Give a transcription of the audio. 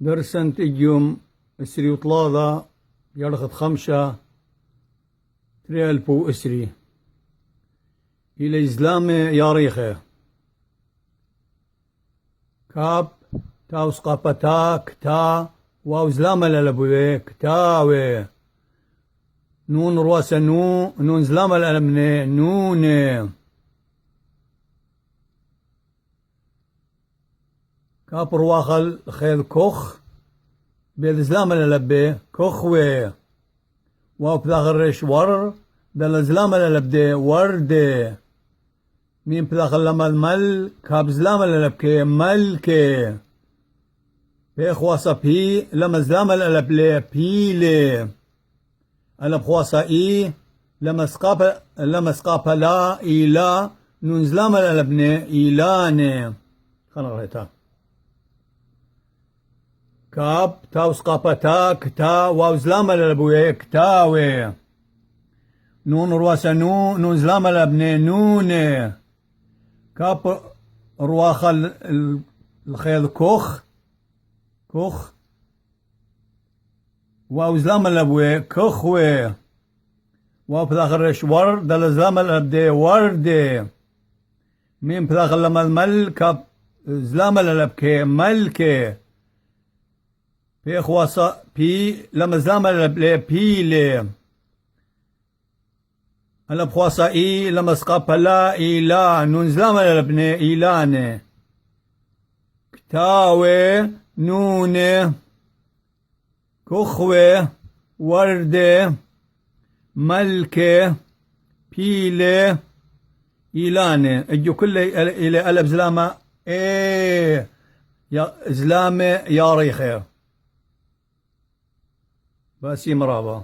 درسنت إجيوم إسري وطلادة يرخد خمسة تريالبو إسري إلى إزلام ياريخه كاب تاوس قابتا كتا واو زلام للبوي كتاوي نون رواسا نون زلام الألمني نون كاب رواخل خيل كوخ بيد زلام للبي كوخوي واو بلاغرش ور دل زلام للبدي وردي مين بلاغ لما المل كاب زلام للبكي ملكي بيخواصا بي لما زلام للبلي بيلي ألب خواصا إي لما سقاب لا إيلا نون زلام للبني إيلاني خلنا غريتا كاب تاو سقابتا كتا واو زلام للبوي كتاوي نون رواسا نون زلام للبني نوني كاب رواخ الخيل كوخ واو زلام للبوي كوخوي واو بلاغرش ور دل زلام للبدي وردي مين بلاغ لما المل كاب زلام للبكي ملكي بي خواصا بي لما زلام للبلي بيلي أنا بخواصا إي لما سقاب لا إيلا نون زلام للبني إيلاني كتاوي نوني كخوي وردي ملكي بيلي إيلاني اجو كله إلى ألب زلامة إيه يا زلامة يا ريخير باسي مرابا